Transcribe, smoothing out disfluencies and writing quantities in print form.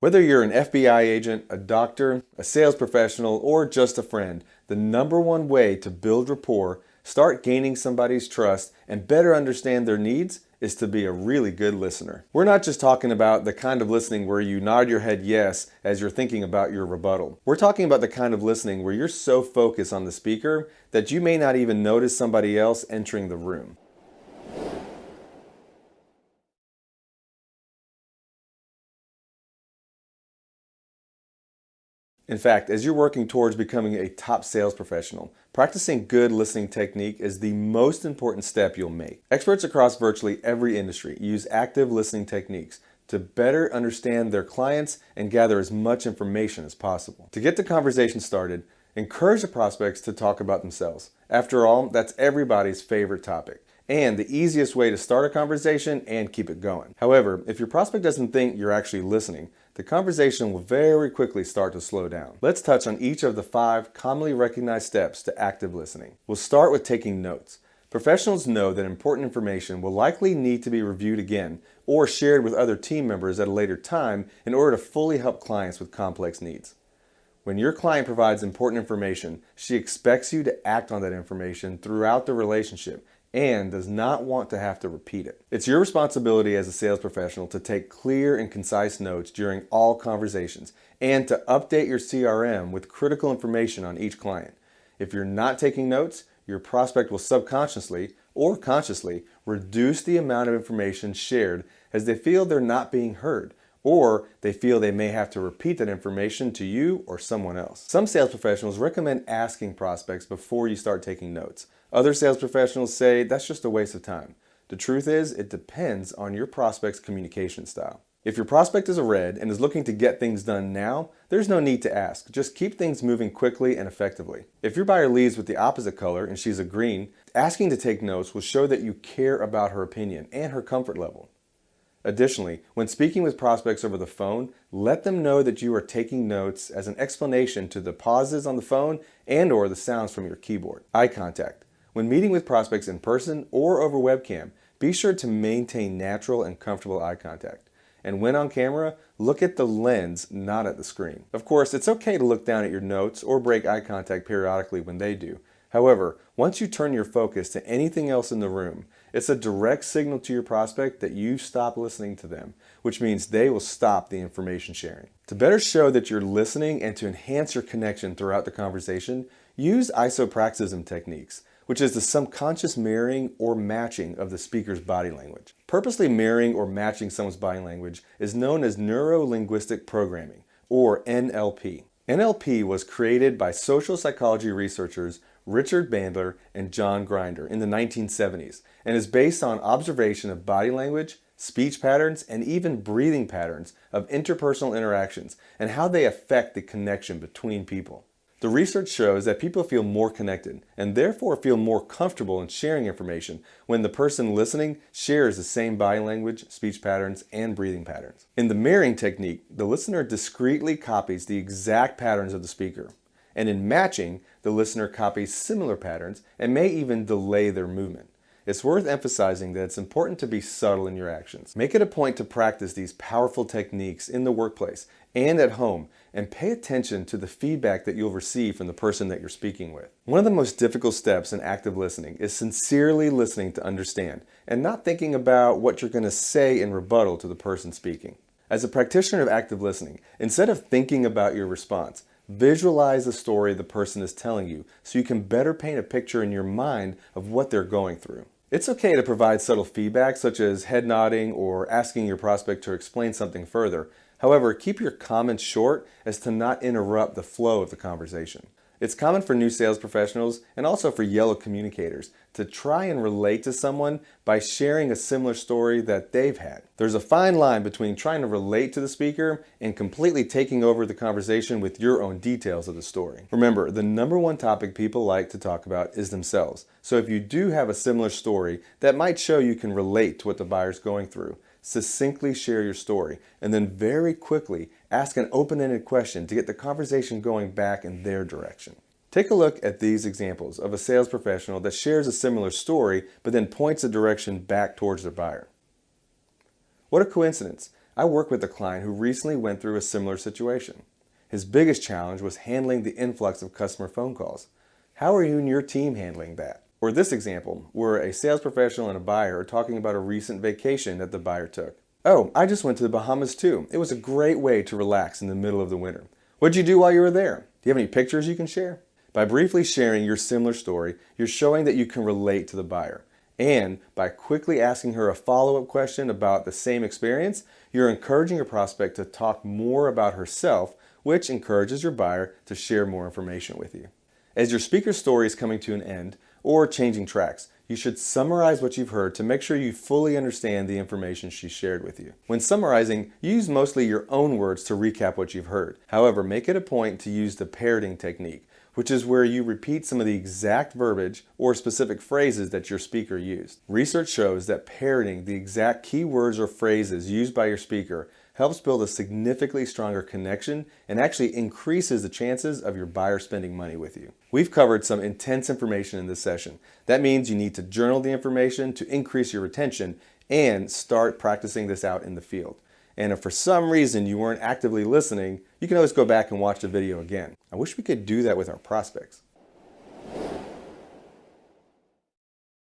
Whether you're an FBI agent, a doctor, a sales professional, or just a friend, the number one way to build rapport, start gaining somebody's trust, and better understand their needs is to be a really good listener. We're not just talking about the kind of listening where you nod your head yes as you're thinking about your rebuttal. We're talking about the kind of listening where you're so focused on the speaker that you may not even notice somebody else entering the room. In fact, as you're working towards becoming a top sales professional, practicing good listening technique is the most important step you'll make. Experts across virtually every industry use active listening techniques to better understand their clients and gather as much information as possible. To get the conversation started, encourage the prospects to talk about themselves. After all, that's everybody's favorite topic, and the easiest way to start a conversation and keep it going. However, if your prospect doesn't think you're actually listening, the conversation will very quickly start to slow down. Let's touch on each of the 5 commonly recognized steps to active listening. We'll start with taking notes. Professionals know that important information will likely need to be reviewed again or shared with other team members at a later time in order to fully help clients with complex needs. When your client provides important information, she expects you to act on that information throughout the relationship and does not want to have to repeat it. It's your responsibility as a sales professional to take clear and concise notes during all conversations and to update your CRM with critical information on each client. If you're not taking notes, your prospect will subconsciously or consciously reduce the amount of information shared as they feel they're not being heard, or they feel they may have to repeat that information to you or someone else. Some sales professionals recommend asking prospects before you start taking notes. Other sales professionals say that's just a waste of time. The truth is, it depends on your prospect's communication style. If your prospect is a red and is looking to get things done now, there's no need to ask. Just keep things moving quickly and effectively. If your buyer leads with the opposite color and she's a green, asking to take notes will show that you care about her opinion and her comfort level. Additionally, when speaking with prospects over the phone, let them know that you are taking notes as an explanation to the pauses on the phone and/or the sounds from your keyboard. Eye contact. When meeting with prospects in person or over webcam, be sure to maintain natural and comfortable eye contact. And when on camera, look at the lens, not at the screen. Of course, it's okay to look down at your notes or break eye contact periodically when they do. However, once you turn your focus to anything else in the room, it's a direct signal to your prospect that you've stopped listening to them, which means they will stop the information sharing. To better show that you're listening and to enhance your connection throughout the conversation, use isopraxism techniques, which is the subconscious mirroring or matching of the speaker's body language. Purposely mirroring or matching someone's body language is known as neuro-linguistic programming, or NLP. NLP was created by social psychology researchers Richard Bandler and John Grinder in the 1970s and is based on observation of body language, speech patterns, and even breathing patterns of interpersonal interactions and how they affect the connection between people. The research shows that people feel more connected and therefore feel more comfortable in sharing information when the person listening shares the same body language, speech patterns, and breathing patterns. In the mirroring technique, the listener discreetly copies the exact patterns of the speaker. And in matching, the listener copies similar patterns and may even delay their movement. It's worth emphasizing that it's important to be subtle in your actions. Make it a point to practice these powerful techniques in the workplace and at home, and pay attention to the feedback that you'll receive from the person that you're speaking with. One of the most difficult steps in active listening is sincerely listening to understand and not thinking about what you're going to say in rebuttal to the person speaking. As a practitioner of active listening, instead of thinking about your response, visualize the story the person is telling you so you can better paint a picture in your mind of what they're going through. It's okay to provide subtle feedback such as head nodding or asking your prospect to explain something further. However, keep your comments short as to not interrupt the flow of the conversation. It's common for new sales professionals and also for yellow communicators to try and relate to someone by sharing a similar story that they've had. There's a fine line between trying to relate to the speaker and completely taking over the conversation with your own details of the story. Remember, the number one topic people like to talk about is themselves. So if you do have a similar story that might show you can relate to what the buyer's going through, succinctly share your story, and then very quickly ask an open-ended question to get the conversation going back in their direction. Take a look at these examples of a sales professional that shares a similar story but then points the direction back towards their buyer. What a coincidence. I work with a client who recently went through a similar situation. His biggest challenge was handling the influx of customer phone calls. How are you and your team handling that? Or this example, where a sales professional and a buyer are talking about a recent vacation that the buyer took. Oh, I just went to the Bahamas too. It was a great way to relax in the middle of the winter. What'd you do while you were there? Do you have any pictures you can share? By briefly sharing your similar story, you're showing that you can relate to the buyer. And by quickly asking her a follow-up question about the same experience, you're encouraging your prospect to talk more about herself, which encourages your buyer to share more information with you. As your speaker's story is coming to an end or changing tracks, you should summarize what you've heard to make sure you fully understand the information she shared with you. When summarizing, use mostly your own words to recap what you've heard. However, make it a point to use the parroting technique, which is where you repeat some of the exact verbiage or specific phrases that your speaker used. Research shows that parroting the exact key words or phrases used by your speaker helps build a significantly stronger connection and actually increases the chances of your buyer spending money with you. We've covered some intense information in this session. That means you need to journal the information to increase your retention and start practicing this out in the field. And if for some reason you weren't actively listening, you can always go back and watch the video again. I wish we could do that with our prospects.